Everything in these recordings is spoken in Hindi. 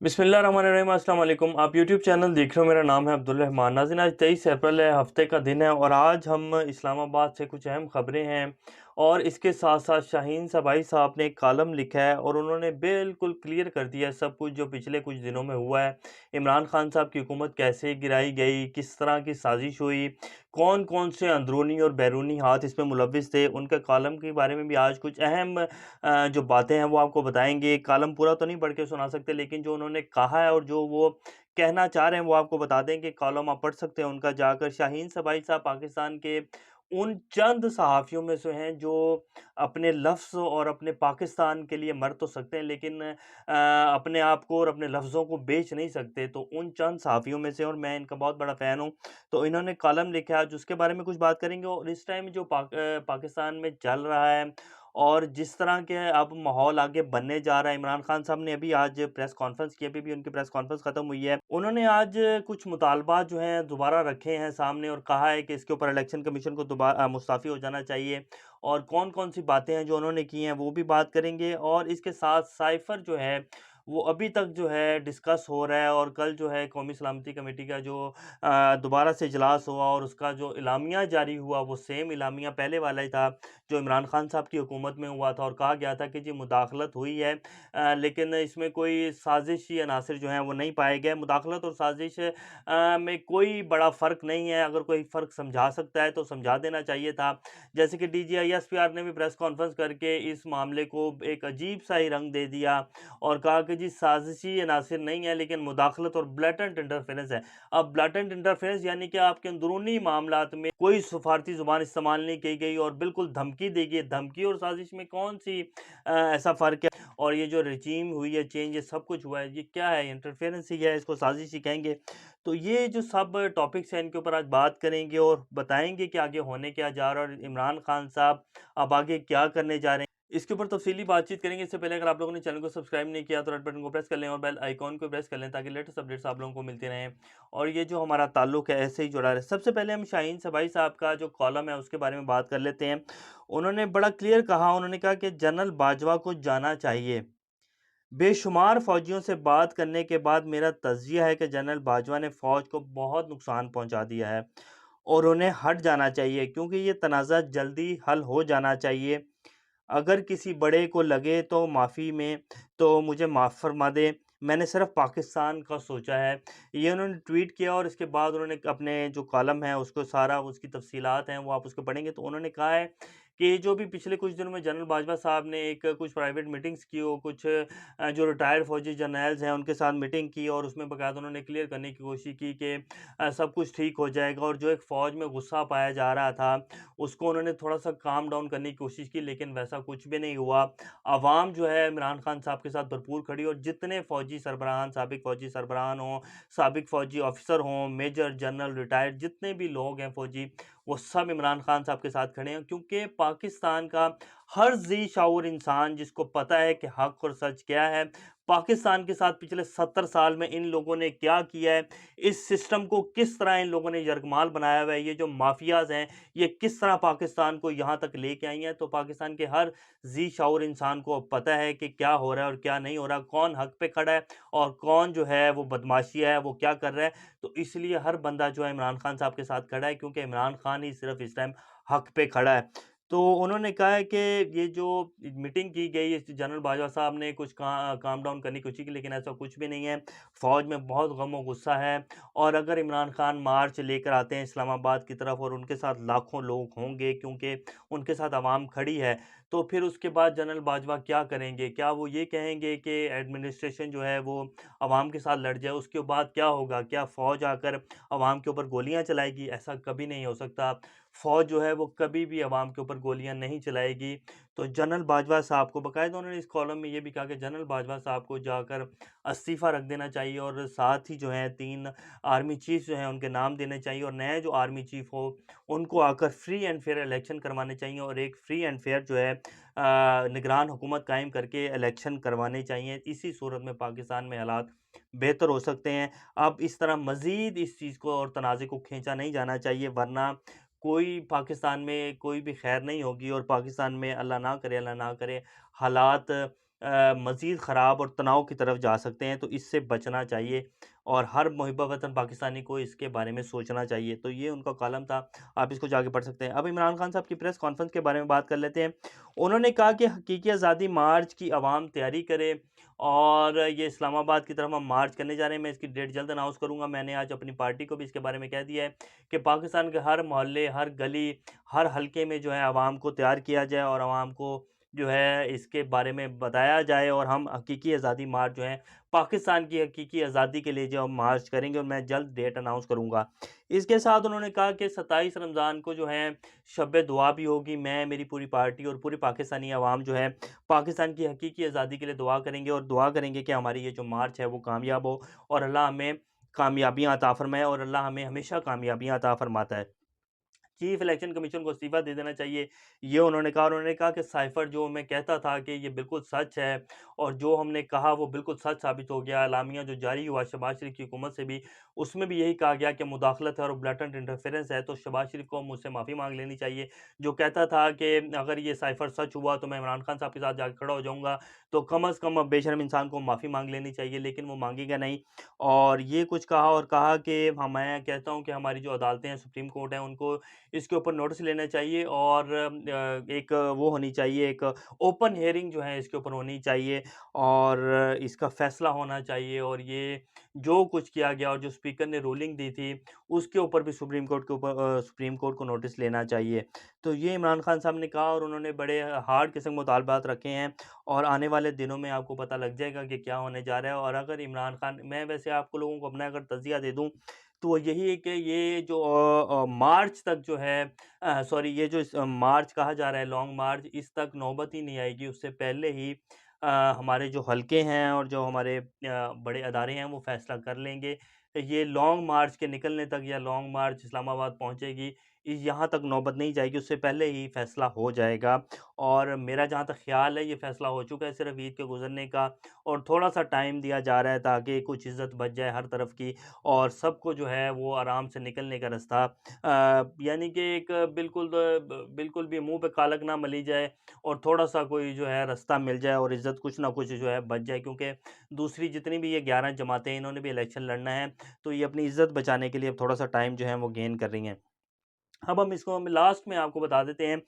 बिस्मिल्लाहिर्रहमानिर्रहीम अस्सलाम वालेकुम। आप यूट्यूब चैनल देख रहे हो, मेरा नाम है अब्दुल रहमान। नाज़रीन, आज 23 अप्रैल है, हफ्ते का दिन है और आज हम इस्लामाबाद से कुछ अहम खबरें हैं और इसके साथ साथ शाहीन सबाई साहब ने एक कॉलम लिखा है और उन्होंने बिल्कुल क्लियर कर दिया है सब कुछ जो पिछले कुछ दिनों में हुआ है। इमरान खान साहब की हुकूमत कैसे गिराई गई, किस तरह की साजिश हुई, कौन कौन से अंदरूनी और बैरूनी हाथ इसमें मुलविस थे, उनके कॉलम के बारे में भी आज कुछ अहम जो बातें हैं वो आपको बताएँगे। कॉलम पूरा तो नहीं पढ़ के सुना सकते, लेकिन जो उन्होंने कहा है और जो वो कहना चाह रहे हैं वो आपको बता दें कि कॉलम आप पढ़ सकते हैं उनका जाकर। शाहीन सबाई साहब पाकिस्तान के उन चंद सहाफ़ियों में से हैं जो अपने लफ्ज़ और अपने पाकिस्तान के लिए मर तो सकते हैं, लेकिन अपने आप को और अपने लफ्ज़ों को बेच नहीं सकते। तो उन चंद सहाफ़ियों में से और मैं इनका बहुत बड़ा फ़ैन हूँ। तो इन्होंने कॉलम लिखा है, आज उसके बारे में कुछ बात करेंगे और इस टाइम जो पाकिस्तान में चल रहा है और जिस तरह के अब माहौल आगे बनने जा रहा है। इमरान खान साहब ने अभी आज प्रेस कॉन्फ्रेंस की, अभी भी उनकी प्रेस कॉन्फ्रेंस ख़त्म हुई है। उन्होंने आज कुछ मुतालबात जो हैं दोबारा रखे हैं सामने और कहा है कि इसके ऊपर इलेक्शन कमीशन को मुस्तफ़ी हो जाना चाहिए और कौन-कौन सी बातें हैं जो उन्होंने की हैं वो भी बात करेंगे। और इसके साथ साइफ़र जो है वो अभी तक जो है डिस्कस हो रहा है और कल जो है कौमी सलामती कमेटी का जो दोबारा से इजलास हुआ और उसका जो एलामिया जारी हुआ वो सेम एलामिया पहले वाला ही था जो इमरान खान साहब की हुकूमत में हुआ था और कहा गया था कि जी मुदाखलत हुई है, लेकिन इसमें कोई साजिशी अनासर जो हैं वो नहीं पाए गए। मुदाखलत और साजिश में कोई बड़ा फ़र्क नहीं है, अगर कोई फ़र्क समझा सकता है तो समझा देना चाहिए था। जैसे कि DGISPR ने भी प्रेस कॉन्फ्रेंस करके इस मामले को एक अजीब-सा ही रंग दे दिया और कहा कि जी साजिशी अनासर नहीं है, लेकिन मुदाखलत और ब्लैटेंट इंटरफेरेंस है। अब ब्लैटेंट इंटरफेरेंस यानी कि आपके अंदरूनी मामलात में कोई सफारती ज़ुबान इस्तेमाल नहीं की गई और बिल्कुल धमकी दी गई है। धमकी और साजिश में कौन-सी ऐसा फ़र्क है? और ये जो रेजीम हुई है चेंज, ये सब कुछ हुआ है, ये क्या है? इंटरफेरेंस ही है, इसको साजिश ही कहेंगे। तो ये जो सब टॉपिक्स हैं इनके ऊपर आज बात करेंगे और बताएँगे कि आगे होने क्या जा रहा है और इमरान खान साहब अब आगे क्या करने जा रहे हैं। इसके ऊपर तफ़सीली बातचीत करेंगे। इससे पहले अगर आप लोगों ने चैनल को सब्सक्राइब नहीं किया तो रेड बटन को प्रेस कर लें और बेल आइकॉन को प्रेस कर लें ताकि लेटेस्ट अपडेट्स आप लोगों को मिलती रहें और ये जो हमारा ताल्लुक है ऐसे ही जुड़ा रहे। सबसे पहले हम शाहीन सबाई साहब का जो कॉलम है उसके बारे में बात कर लेते हैं। उन्होंने बड़ा क्लियर कहा, उन्होंने कहा कि जनरल बाजवा को जाना चाहिए। बेशुमार फ़ौजियों से बात करने के बाद मेरा तज़्किया है कि जनरल बाजवा ने फ़ौज को बहुत नुकसान पहुँचा दिया है और उन्हें हट जाना चाहिए क्योंकि ये तनाज़ा जल्दी हल हो जाना चाहिए। अगर किसी बड़े को लगे तो माफ़ी में तो मुझे माफ़ फरमा दें, मैंने सिर्फ़ पाकिस्तान का सोचा है। ये उन्होंने ट्वीट किया और इसके बाद उन्होंने अपने जो कॉलम है उसको सारा उसकी तफ़सीलात हैं वो आप उसको पढ़ेंगे तो उन्होंने कहा है कि जो भी पिछले कुछ दिनों में जनरल बाजवा साहब ने एक कुछ प्राइवेट मीटिंग्स की और कुछ जो रिटायर्ड फ़ौजी जर्नल्स हैं उनके साथ मीटिंग की और उसमें बाकायदा उन्होंने क्लियर करने की कोशिश की कि सब कुछ ठीक हो जाएगा और जो एक फ़ौज में गुस्सा पाया जा रहा था उसको उन्होंने थोड़ा-सा काम डाउन करने की कोशिश की, लेकिन वैसा कुछ भी नहीं हुआ। अवाम जो है इमरान खान साहब के साथ भरपूर खड़ी और जितने फ़ौजी सरबराहान, साबिक फ़ौजी सरबराहान हों, साबिक फ़ौजी ऑफ़िसर हों, मेजर, जनरल, रिटायर्ड जितने भी लोग हैं फ़ौजी, वो सब इमरान खान साहब के साथ खड़े हैं क्योंकि पाकिस्तान का हर ज़ी शऊर इंसान जिसको पता है कि हक़ और सच क्या है, पाकिस्तान के साथ पिछले 70 साल में इन लोगों ने क्या किया है, इस सिस्टम को किस तरह इन लोगों ने यरगमाल बनाया हुआ है, ये जो माफ़ियाज़ हैं ये किस तरह पाकिस्तान को यहाँ तक लेके आई हैं। तो पाकिस्तान के हर ज़ी शऊर इंसान को अब पता है कि क्या हो रहा है और क्या नहीं हो रहा, कौन हक पे खड़ा है और कौन जो है वो बदमाशिया है, वो क्या कर रहा है। तो इसलिए हर बंदा जो है इमरान खान साहब के साथ खड़ा है क्योंकि इमरान खान ही सिर्फ़ इस टाइम हक पे खड़ा है। तो उन्होंने कहा है कि ये जो मीटिंग की गई, इस जनरल बाजवा साहब ने कुछ काम डाउन करने की कोशिश की, लेकिन ऐसा कुछ भी नहीं है। फ़ौज में बहुत गम और गुस्सा है और अगर इमरान खान मार्च लेकर आते हैं इस्लामाबाद की तरफ और उनके साथ लाखों लोग होंगे क्योंकि उनके साथ आवाम खड़ी है, तो फिर उसके बाद जनरल बाजवा क्या करेंगे? क्या वो ये कहेंगे कि एडमिनिस्ट्रेशन जो है वो आवाम के साथ लड़ जाए? उसके बाद क्या होगा? क्या फ़ौज आकर आवाम के ऊपर गोलियाँ चलाएगी? ऐसा कभी नहीं हो सकता। फ़ौज जो है वो कभी भी आवाम के ऊपर गोलियाँ नहीं चलाएगी। तो जनरल बाजवा साहब को बाकायदा उन्होंने इस कॉलम में ये भी कहा कि जनरल बाजवा साहब को जाकर इस्तीफ़ा रख देना चाहिए और साथ ही जो है 3 आर्मी चीफ़ जो हैं उनके नाम देने चाहिए और नए जो आर्मी चीफ़ हो उनको आकर फ्री एंड फेयर इलेक्शन करवाने चाहिए और एक फ्री एंड फेयर जो है निगरान हुकूमत कायम करके इलेक्शन करवाने चाहिए। इसी सूरत में पाकिस्तान में हालात बेहतर हो सकते हैं। अब इस तरह मज़ीद इस चीज़ को और तनाज़े को खींचा नहीं जाना चाहिए, वरना कोई पाकिस्तान में कोई भी खैर नहीं होगी और पाकिस्तान में अल्लाह ना करे हालात मज़ीद ख़राब और तनाव की तरफ जा सकते हैं, तो इससे बचना चाहिए और हर मुहिब वतन पाकिस्तानी को इसके बारे में सोचना चाहिए। तो ये उनका कॉलम था, आप इसको जाके पढ़ सकते हैं। अब इमरान खान साहब की प्रेस कॉन्फ्रेंस के बारे में बात कर लेते हैं। उन्होंने कहा कि हकीकी आज़ादी मार्च की आवाम तैयारी करे और ये इस्लामाबाद की तरफ हम मार्च करने जा रहे हैं। मैं इसकी डेट जल्द अनाउंस करूँगा। मैंने आज अपनी पार्टी को भी इसके बारे में कह दिया है कि पाकिस्तान के हर मोहल्ले, हर गली, हर हलके में जो है आवाम को तैयार किया जाए और आवाम को जो है इसके बारे में बताया जाए और हम हकीकी आज़ादी मार्च जो है पाकिस्तान की हकीकी आज़ादी के लिए जो हम मार्च करेंगे और मैं जल्द डेट अनाउंस करूँगा। इसके साथ उन्होंने कहा कि 27 रमज़ान को जो है शब दुआ भी होगी। मैं, मेरी पूरी पार्टी और पूरी पाकिस्तानी अवाम जो है पाकिस्तान की हकीकी आज़ादी के लिए दुआ करेंगे और दुआ करेंगे कि हमारी ये जो मार्च है वो कामयाब हो और अल्लाह हमें कामयाबियाँ अता फ़रमाए और अल्लाह हमें हमेशा कामयाबियाँ अता फ़रमाता है। चीफ इलेक्शन कमीशन को इस्तीफ़ा दे देना चाहिए, ये उन्होंने कहा। उन्होंने कहा कि साइफ़र जो मैं कहता था कि ये बिल्कुल सच है और जो हमने कहा वो बिल्कुल सच साबित हो गया। एलामिया जो जारी हुआ शहबाज़ शरीफ़ की हुकूमत से भी, उसमें भी यही कहा गया कि मुदाखलत है और ब्लैटेंट इंटरफेरेंस है, तो शहबाज़ शरीफ़ को मुझसे माफ़ी माँग लेनी चाहिए। जो कहता था कि अगर ये साइफ़र सच हुआ तो मैं इमरान खान साहब के साथ जाके खड़ा हो जाऊँगा, तो कम से कम अब बेशर्म इंसान को माफ़ी माँग लेनी चाहिए, लेकिन वो माँगेगा नहीं। और ये कुछ कहा और कहा कि मैं कहता हूँ कि हमारी जो अदालतें हैं, सुप्रीम कोर्ट है, उनको इसके ऊपर नोटिस लेना चाहिए और एक वो होनी चाहिए, एक ओपन हियरिंग जो है इसके ऊपर होनी चाहिए और इसका फ़ैसला होना चाहिए और ये जो कुछ किया गया और जो स्पीकर ने रूलिंग दी थी, उसके ऊपर भी सुप्रीम कोर्ट को नोटिस लेना चाहिए। तो ये इमरान खान साहब ने कहा और उन्होंने बड़े हार्ड किस्म के मुतालबात रखे हैं और आने वाले दिनों में आपको पता लग जाएगा कि क्या होने जा रहा है और अगर इमरान खान, मैं वैसे आपको लोगों को अपना अगर तज़किया दे दूँ, तो वो यही है कि ये जो मार्च तक जो है सॉरी ये जो मार्च कहा जा रहा है लॉन्ग मार्च, इस तक नौबत ही नहीं आएगी। उससे पहले ही हमारे जो हलके हैं और जो हमारे बड़े अदारे हैं वो फ़ैसला कर लेंगे। ये लॉन्ग मार्च के निकलने तक या लॉन्ग मार्च इस्लामाबाद पहुँचेगी, इस यहाँ तक नौबत नहीं जाएगी, उससे पहले ही फ़ैसला हो जाएगा। और मेरा जहाँ तक ख़्याल है ये फ़ैसला हो चुका है सिर्फ़ ईद के गुज़रने का और थोड़ा-सा टाइम दिया जा रहा है ताकि कुछ इज़्ज़त बच जाए हर तरफ की और सबको जो है वो आराम से निकलने का रास्ता यानी कि एक बिल्कुल भी मुँह पे कालक ना मली जाए और थोड़ा-सा कोई जो है रास्ता मिल जाए और इज़्ज़त कुछ ना कुछ जो है बच जाए क्योंकि दूसरी जितनी भी ये 11 जमातें हैं इन्होंने भी इलेक्शन लड़ना है, तो ये अपनी इज़्ज़त बचाने के लिए अब थोड़ा-सा टाइम जो है वो गेन कर रही हैं। अब हम लास्ट में आपको बता देते हैं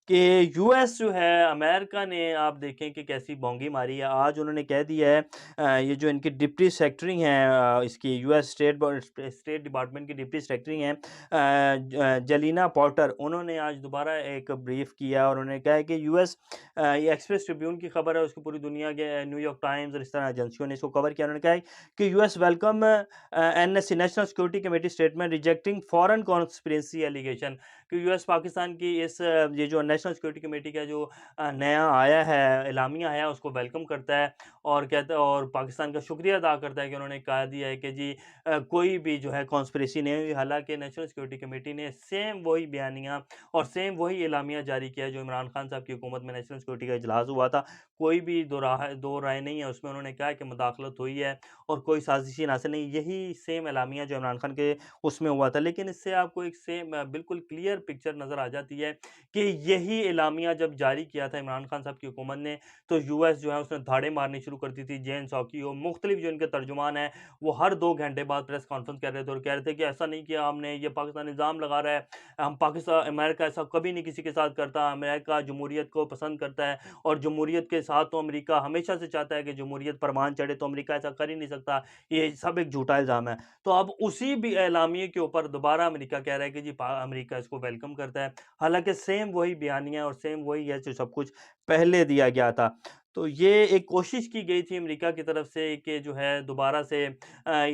कि यूएस जो है अमेरिका ने आप देखें कि कैसी बोंगी मारी है। आज उन्होंने कह दिया है ये जो इनकी डिप्टी सेक्रेटरी हैं इसकी यूएस स्टेट डिपार्टमेंट की डिप्टी सेक्रेटरी हैं जलीना पॉर्टर, उन्होंने आज दोबारा एक ब्रीफ किया और उन्होंने कहा है कि यूएस ये एक्सप्रेस ट्रिब्यून की खबर है उसको पूरी दुनिया के न्यूयॉर्क टाइम्स और इस तरह एजेंसियों ने इसको कवर किया। उन्होंने कहा है कि US welcome NSC national security committee statement rejecting foreign conspiracy allegation कि यूएस पाकिस्तान की ये जो नेशनल सिक्योरिटी कमेटी का जो नया आया है एलामिया आया है उसको वेलकम करता है और कहता है और पाकिस्तान का शुक्रिया अदा करता है कि उन्होंने कहा दिया है कि जी कोई भी जो है कॉन्स्पिरेसी नहीं हुई। हालांकि नेशनल सिक्योरिटी कमेटी ने सेम वही बयानियाँ और सेम वही एलामिया जारी किया जो इमरान खान साहब की हुकूमत में नेशनल सिक्योरिटी का इजलास हुआ था। कोई भी दो राय नहीं है उसमें। उन्होंने कहा कि मुदाखलत हुई है और कोई साजिशी नासिर नहीं, यही सेम एलामिया जो इमरान खान के उसमें हुआ था। लेकिन इससे आपको एक सेम बिल्कुल क्लियर पिक्चर नज़र आ जाती है कि यही एलामिया जब जारी किया था इमरान खान साहब की हुकूमत ने, तो यूएस जो है उसने धाड़े मारनी शुरू कर दी थी। जेन सॉकी और मुख्तलिफ जो इनके तर्जुमान हैं, वो हर 2 घंटे बाद प्रेस कॉन्फ्रेंस कर रहे थे और कह रहे थे कि ऐसा नहीं किया हमने, ये पाकिस्तान इल्ज़ाम लगा रहा है, हम पाकिस्तान अमेरिका ऐसा कभी नहीं किसी के साथ करता, अमेरिका जमहूरियत को पसंद करता है और जमहूरियत के साथ तो अमेरिका हमेशा से चाहता है कि जमहूरियत परवान चढ़े, तो अमेरिका ऐसा कर ही नहीं सकता। ये सब एक झूठा इल्ज़ाम है। तो अब उसी भी एलामिये के ऊपर दोबारा अमेरिका कह रहा है कि जी अमेरिका इसको वेलकम करता है। हालाँकि सेम वही बयानिया और सेम वही है जो सब कुछ पहले दिया गया था। तो ये एक कोशिश की गई थी अमेरिका की तरफ से कि जो है दोबारा से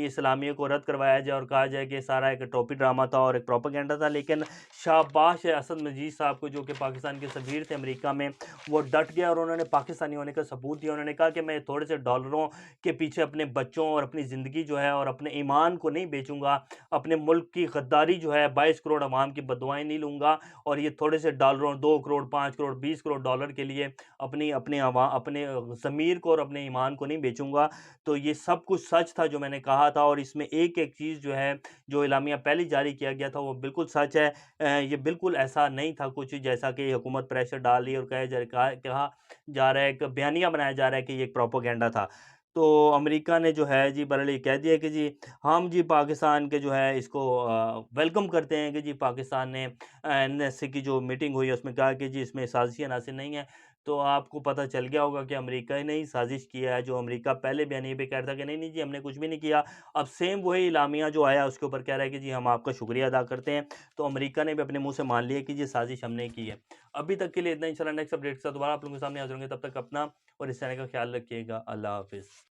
इस एलामिये को रद्द करवाया जाए और कहा जाए कि सारा एक टोपी ड्रामा था और एक प्रोपेगेंडा था। लेकिन शाबाश है असद मजीद साहब को जो कि पाकिस्तान के सफ़ीर थे अमेरिका में, वो डट गया और उन्होंने पाकिस्तानी होने का सबूत दिया। उन्होंने कहा कि मैं थोड़े से डॉलरों के पीछे अपने बच्चों और अपनी ज़िंदगी जो है और अपने ईमान को नहीं बेचूँगा, अपने मुल्क की गद्दारी जो है 22 करोड़ अवाम की बद्दुआएँ नहीं लूँगा और ये थोड़े से डॉलरों 2 करोड़, 5 करोड़, 20 करोड़ डॉलर के लिए अपनी अपने ज़मीर को और अपने ईमान को नहीं बेचूँगा। तो ये सब कुछ सच था जो मैंने कहा था, और इसमें एक-एक चीज़ जो है, जो एलामिया पहले जारी किया गया था, वो बिल्कुल सच है। ये बिल्कुल ऐसा नहीं था कुछ जैसा कि हुकूमत प्रेशर डाल रही है और कहा जा रहा है, एक बयानिया बनाया जा रहा है कि ये एक प्रोपेगेंडा था। तो अमेरिका ने जो है जी बहरहाल ये कह दिया कि जी हम जी पाकिस्तान के जो है इसको वेलकम करते हैं कि जी पाकिस्तान ने एनएससी की जो मीटिंग हुई है उसमें कहा कि जी इसमें साजिशी अनासिर नहीं है। तो आपको पता चल गया होगा कि अमेरिका ने ही साजिश किया है, जो अमेरिका पहले बयानिए पे कह रहा था कि नहीं-नहीं जी हमने कुछ भी नहीं किया। अब सेम वही इलामिया जो आया उसके ऊपर कह रहा है कि जी हम आपका शुक्रिया अदा करते हैं। तो अमेरिका ने भी अपने मुँह से मान लिया कि ये साजिश हमने की है। अभी तक के लिए इतना ही, इंशाल्लाह नेक्स्ट अपडेट के साथ दोबारा आप लोगों के सामने हाज़िर होंगे। तब तक अपना और इस चैनल का ख़्याल रखिएगा। अल्लाह हाफ़िज़।